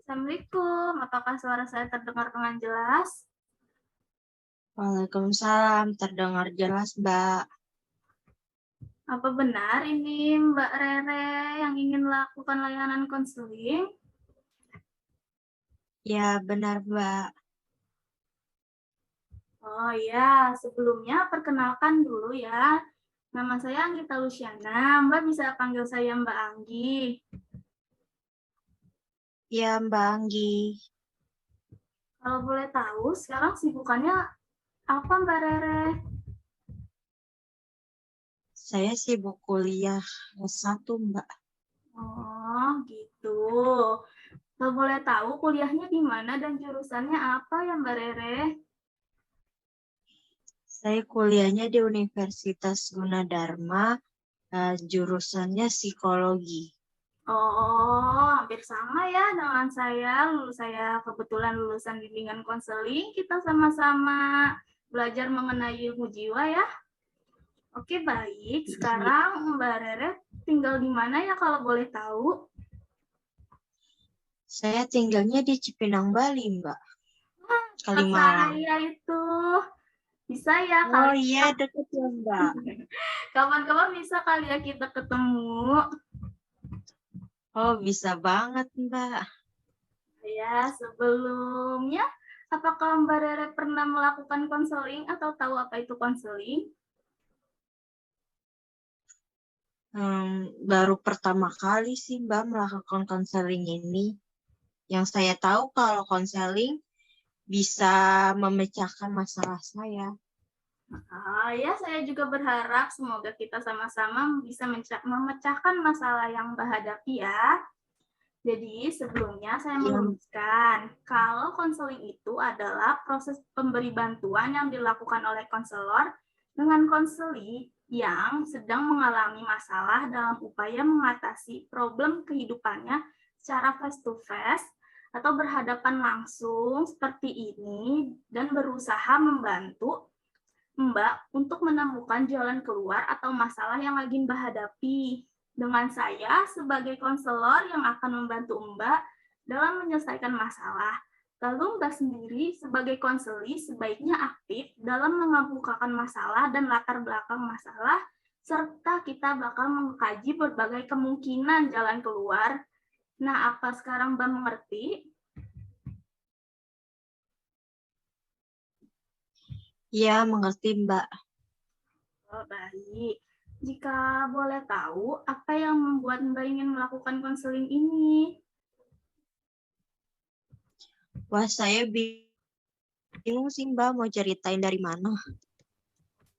Assalamualaikum, apakah suara saya terdengar dengan jelas? Waalaikumsalam, terdengar jelas, Mbak. Apa benar ini Mbak Rere yang ingin melakukan layanan konseling? Ya, benar, Mbak. Oh ya, sebelumnya perkenalkan dulu ya. Nama saya Anggita Luciana, Mbak bisa panggil saya Mbak Anggi. Ya, Mbak Anggi. Kalau boleh tahu, sekarang sibukannya apa Mbak Rere? Saya sibuk kuliah S1, Mbak. Oh gitu. Kalau boleh tahu kuliahnya di mana dan jurusannya apa ya Mbak Rere? Saya kuliahnya di Universitas Gunadarma, jurusannya psikologi. Oh, hampir sama ya dengan saya. Saya kebetulan lulusan bimbingan konseling. Kita sama-sama belajar mengenai ilmu jiwa ya. Oke, baik. Sekarang Mbak Rere tinggal di mana ya kalau boleh tahu? Saya tinggalnya di Cipinang, Bali, Mbak. Tempat Kalimalang. saya itu. Bisa ya Oh kali iya, ya. dekat ya, Mbak. Kapan-kapan bisa kali ya kita ketemu. Oh, bisa banget, Mbak. Ya, sebelumnya apakah Mbak Rere pernah melakukan konseling atau tahu apa itu konseling? Baru pertama kali sih, Mbak, melakukan konseling ini. Yang saya tahu kalau konseling bisa memecahkan masalah saya. Ya, saya juga berharap semoga kita sama-sama bisa memecahkan masalah yang Mbak hadapi ya. Jadi sebelumnya saya Yang meluruskan, kalau konseling itu adalah proses pemberi bantuan yang dilakukan oleh konselor dengan konseli yang sedang mengalami masalah dalam upaya mengatasi problem kehidupannya secara face to face atau berhadapan langsung seperti ini dan berusaha membantu Mbak untuk menemukan jalan keluar atau masalah yang lagi Mbak hadapi. Dengan saya sebagai konselor yang akan membantu Mbak dalam menyelesaikan masalah. Lalu Mbak sendiri sebagai konseli sebaiknya aktif dalam mengemukakan masalah dan latar belakang masalah, serta kita bakal mengkaji berbagai kemungkinan jalan keluar. Nah, apa sekarang Mbak mengerti? Ya, mengerti, Mbak. Oh, baik. Jika boleh tahu, apa yang membuat Mbak ingin melakukan konseling ini? Wah, saya bingung sih, Mbak, mau ceritain dari mana.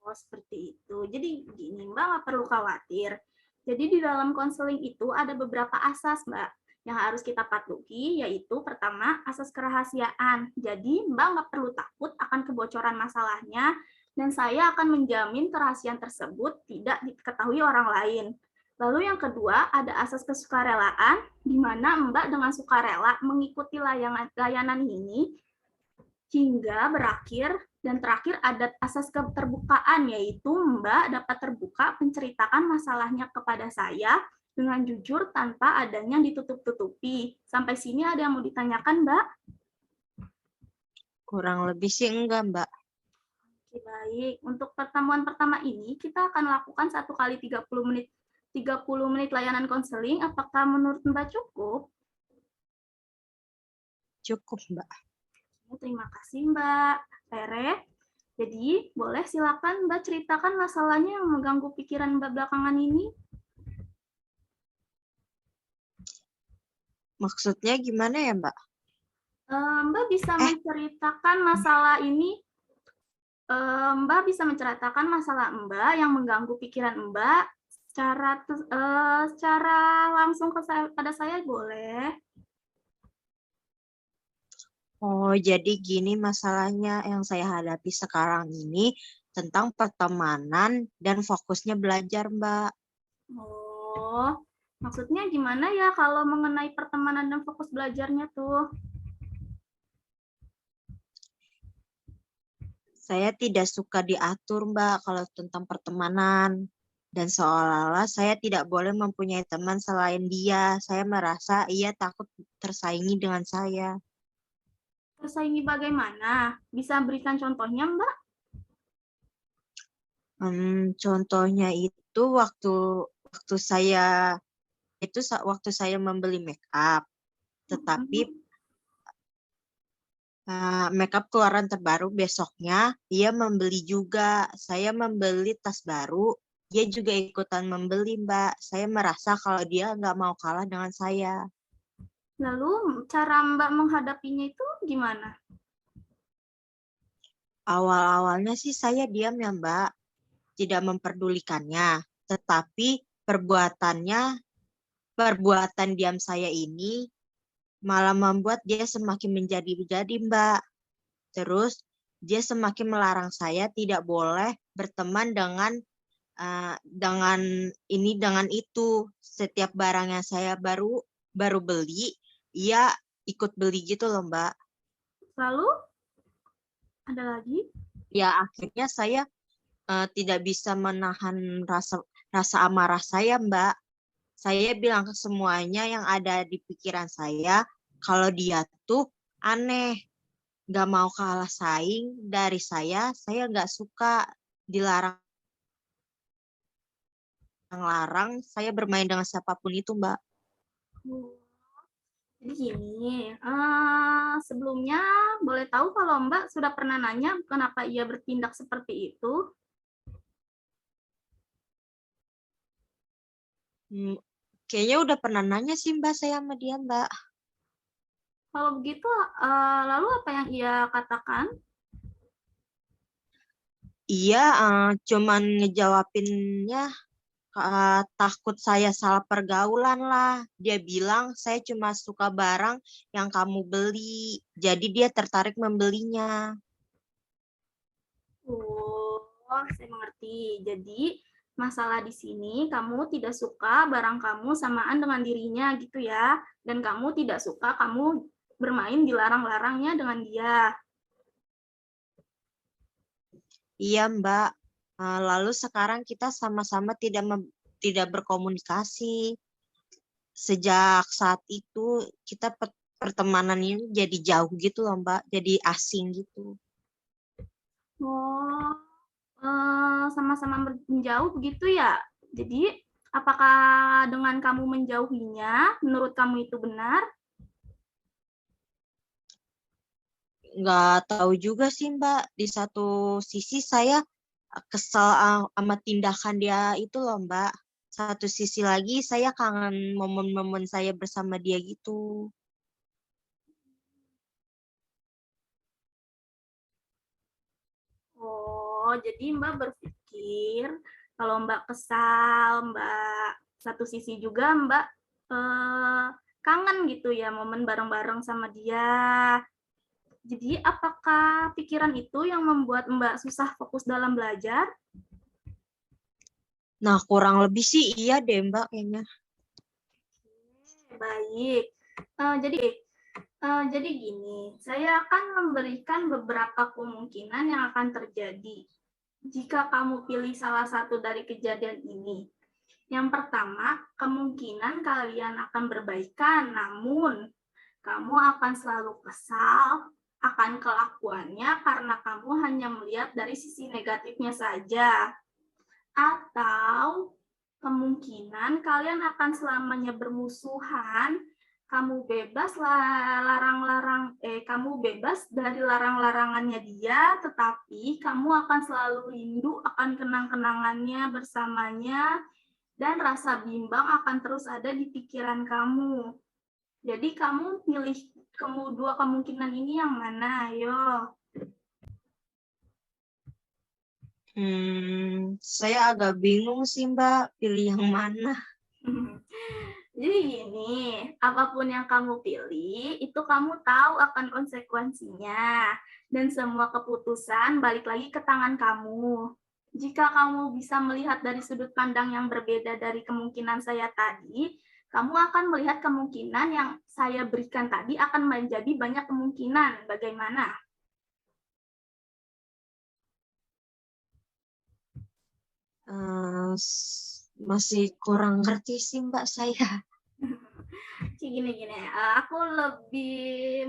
Oh, seperti itu. Jadi gini, Mbak nggak perlu khawatir. Jadi di dalam konseling itu ada beberapa asas, Mbak, yang harus kita patuhi, yaitu pertama, asas kerahasiaan. Jadi Mbak nggak perlu takut akan kebocoran masalahnya, dan saya akan menjamin kerahasiaan tersebut tidak diketahui orang lain. Lalu yang kedua, ada asas kesukarelaan, di mana Mbak dengan sukarela mengikuti layanan ini hingga berakhir, dan terakhir ada asas keterbukaan, yaitu Mbak dapat terbuka menceritakan masalahnya kepada saya dengan jujur tanpa adanya ditutup-tutupi. Sampai sini ada yang mau ditanyakan, Mbak? Kurang lebih sih enggak, Mbak. Oke, baik. Untuk pertemuan pertama ini, kita akan lakukan 1 kali 30 menit 30 menit layanan konseling. Apakah menurut Mbak cukup? Cukup, Mbak. Terima kasih, Mbak Tere. Jadi, boleh silakan Mbak ceritakan masalahnya yang mengganggu pikiran Mbak belakangan ini. Maksudnya gimana ya, Mbak? Mbak bisa menceritakan masalah ini. Mbak bisa menceritakan masalah Mbak yang mengganggu pikiran Mbak secara langsung pada saya boleh. Oh, jadi gini masalahnya yang saya hadapi sekarang ini tentang pertemanan dan fokusnya belajar, Mbak. Oh, maksudnya gimana ya kalau mengenai pertemanan dan fokus belajarnya tuh? Saya tidak suka diatur, Mbak, kalau tentang pertemanan. Dan seolah-olah saya tidak boleh mempunyai teman selain dia. Saya merasa ia takut tersaingi dengan saya. Tersaingi bagaimana? Bisa berikan contohnya, Mbak? Contohnya itu waktu saya membeli make up, tetapi make up keluaran terbaru besoknya dia membeli juga. Saya membeli tas baru, dia juga ikutan membeli, Mbak. Saya merasa kalau dia nggak mau kalah dengan saya. Lalu cara Mbak menghadapinya itu gimana? Awal-awalnya sih saya diam ya, Mbak, tidak memperdulikannya. Tetapi perbuatan diam saya ini malah membuat dia semakin menjadi-jadi, Mbak. Terus dia semakin melarang saya tidak boleh berteman dengan dengan itu. Setiap barang yang saya baru beli, ia ikut beli gitu loh, Mbak. Lalu ada lagi? Ya akhirnya saya tidak bisa menahan rasa amarah saya, Mbak. Saya bilang ke semuanya yang ada di pikiran saya, kalau dia tuh aneh, nggak mau kalah saing dari saya nggak suka dilarang-larang saya bermain dengan siapapun itu, Mbak. Jadi gini, sebelumnya boleh tahu kalau Mbak sudah pernah nanya kenapa ia bertindak seperti itu? Kayaknya udah pernah nanya sih, Mbak, saya sama dia, Mbak. Kalau begitu, lalu apa yang ia katakan? Iya, cuman ngejawabinnya takut saya salah pergaulan lah. Dia bilang saya cuma suka barang yang kamu beli, jadi dia tertarik membelinya. Oh, saya mengerti. Jadi, masalah di sini kamu tidak suka barang kamu samaan dengan dirinya gitu ya. Dan kamu tidak suka kamu bermain dilarang-larangnya dengan dia. Iya, Mbak. Lalu sekarang kita sama-sama tidak berkomunikasi. Sejak saat itu kita pertemanan ini jadi jauh gitu loh, Mbak. Jadi asing gitu. Oh, sama-sama menjauh begitu ya. Jadi, apakah dengan kamu menjauhinya, menurut kamu itu benar? Nggak tahu juga sih, Mbak. Di satu sisi saya kesel sama tindakan dia itu loh, Mbak. Satu sisi lagi saya kangen momen-momen saya bersama dia gitu. Oh, jadi Mbak berpikir kalau Mbak kesal, Mbak satu sisi juga Mbak eh, kangen gitu ya momen bareng-bareng sama dia. Jadi apakah pikiran itu yang membuat Mbak susah fokus dalam belajar? Nah, kurang lebih sih iya deh, Mbak, kayaknya. Baik. Jadi gini, saya akan memberikan beberapa kemungkinan yang akan terjadi jika kamu pilih salah satu dari kejadian ini. Yang pertama, kemungkinan kalian akan berbaikan, namun kamu akan selalu kesal akan kelakuannya karena kamu hanya melihat dari sisi negatifnya saja. Atau kemungkinan kalian akan selamanya bermusuhan, kamu bebas dari larang-larangannya dia, tetapi kamu akan selalu rindu akan kenang-kenangannya bersamanya dan rasa bimbang akan terus ada di pikiran kamu. Jadi kamu pilih dua kemungkinan ini yang mana? Ayo. Saya agak bingung sih, Mbak, pilih yang mana. Jadi gini, apapun yang kamu pilih, itu kamu tahu akan konsekuensinya. Dan semua keputusan balik lagi ke tangan kamu. Jika kamu bisa melihat dari sudut pandang yang berbeda dari kemungkinan saya tadi, kamu akan melihat kemungkinan yang saya berikan tadi akan menjadi banyak kemungkinan. Bagaimana? Masih kurang ngerti sih, Mbak, saya. Gini-gini, aku lebih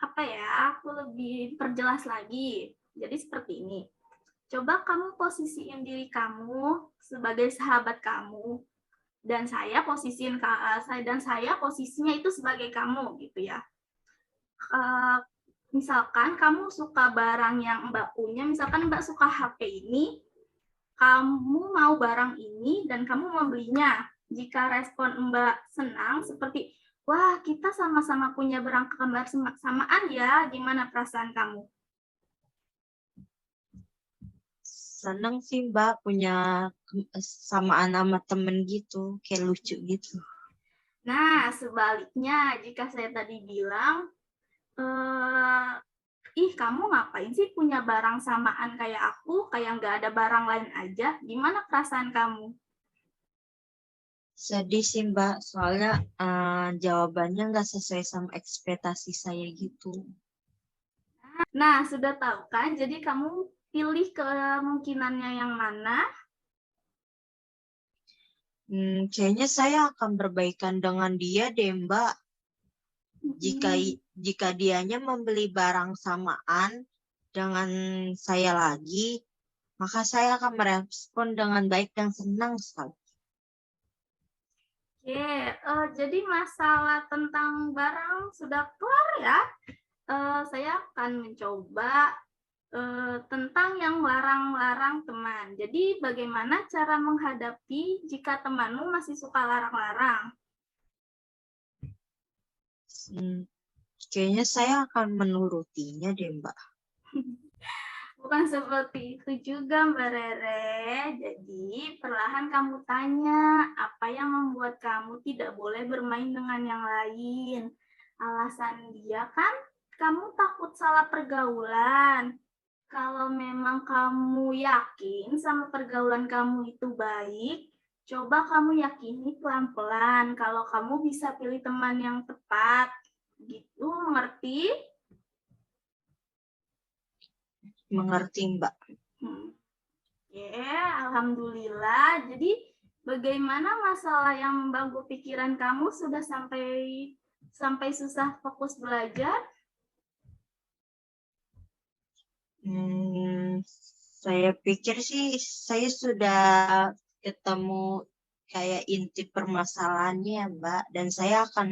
apa ya? Aku lebih perjelas lagi. Jadi seperti ini. Coba kamu posisiin diri kamu sebagai sahabat kamu dan saya posisinya itu sebagai kamu gitu ya. Misalkan kamu suka barang yang Mbak punya, misalkan Mbak suka HP ini, kamu mau barang ini dan kamu membelinya. Jika respon Mbak senang seperti, wah kita sama-sama punya barang kembar samaan ya, gimana perasaan kamu? Seneng sih Mbak punya samaan sama temen gitu, kayak lucu gitu. Nah, sebaliknya jika saya tadi bilang, ih kamu ngapain sih punya barang samaan kayak aku, kayak nggak ada barang lain aja, gimana perasaan kamu? Sedih sih Mbak, soalnya jawabannya nggak sesuai sama ekspektasi saya gitu. Nah, sudah tahu kan, jadi kamu pilih kemungkinannya yang mana? Kayaknya saya akan berbaikan dengan dia deh Mbak. Jika dianya membeli barang samaan dengan saya lagi, maka saya akan merespon dengan baik dan senang sekali. Oke, jadi masalah tentang barang sudah kelar ya. Saya akan mencoba tentang yang larang-larang teman. Jadi bagaimana cara menghadapi jika temanmu masih suka larang-larang? Kayaknya saya akan menurutinya deh Mbak. Bukan seperti itu juga Mbak Rere. Jadi perlahan kamu tanya apa yang membuat kamu tidak boleh bermain dengan yang lain. Alasan dia kan kamu takut salah pergaulan. Kalau memang kamu yakin sama pergaulan kamu itu baik, coba kamu yakini pelan-pelan kalau kamu bisa pilih teman yang tepat. Gitu, mengerti? Mengerti Mbak. Alhamdulillah. Jadi bagaimana masalah yang mengganggu pikiran kamu sudah sampai susah fokus belajar? Saya pikir sih saya sudah ketemu kayak inti permasalahannya ya Mbak, dan saya akan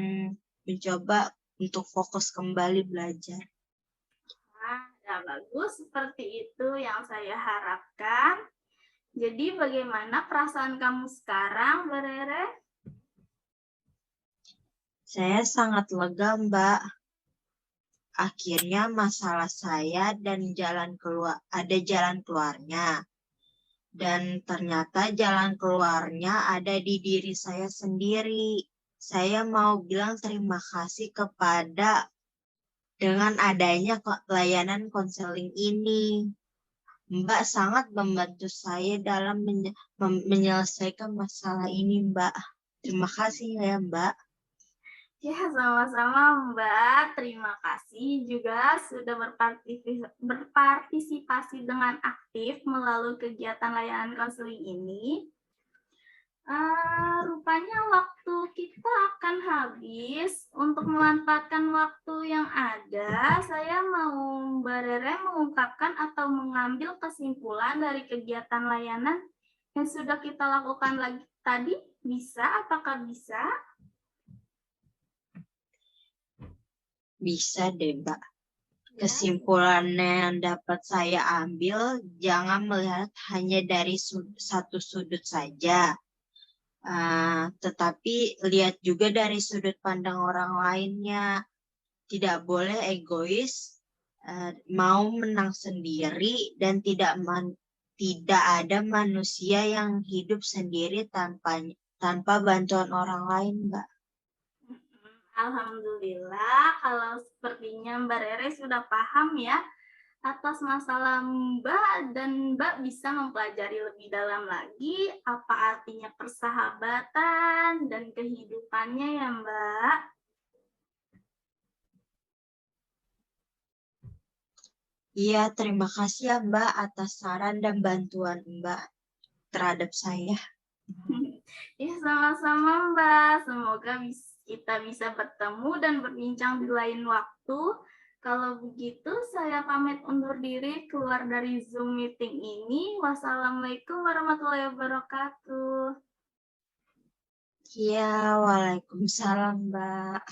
mencoba untuk fokus kembali belajar. Nah, ya bagus, seperti itu yang saya harapkan. Jadi bagaimana perasaan kamu sekarang, Mbak Rere? Saya sangat lega Mbak. Akhirnya masalah saya dan ada jalan keluarnya. Dan ternyata jalan keluarnya ada di diri saya sendiri. Saya mau bilang terima kasih kepada dengan adanya layanan konseling ini. Mbak sangat membantu saya dalam menyelesaikan masalah ini, Mbak. Terima kasih ya, Mbak. Ya, sama-sama Mbak. Terima kasih juga sudah berpartisipasi dengan aktif melalui kegiatan layanan konseling ini. Rupanya waktu kita akan habis. Untuk memanfaatkan waktu yang ada, saya mau Mbak Rere mengungkapkan atau mengambil kesimpulan dari kegiatan layanan yang sudah kita lakukan tadi. Bisa? Apakah bisa? Bisa deh, Mbak. Kesimpulannya yang dapat saya ambil, jangan melihat hanya dari satu sudut saja. Tetapi lihat juga dari sudut pandang orang lainnya. Tidak boleh egois, mau menang sendiri, dan tidak ada manusia yang hidup sendiri tanpa bantuan orang lain, Mbak. Alhamdulillah, kalau sepertinya Mbak Rere sudah paham ya atas masalah Mbak, dan Mbak bisa mempelajari lebih dalam lagi apa artinya persahabatan dan kehidupannya ya Mbak. Iya, terima kasih ya Mbak atas saran dan bantuan Mbak terhadap saya. Ya, sama-sama Mbak. Semoga kita bisa bertemu dan berbincang di lain waktu. Kalau begitu, saya pamit undur diri keluar dari Zoom meeting ini. Wassalamualaikum warahmatullahi wabarakatuh. Iya, waalaikumsalam, Mbak.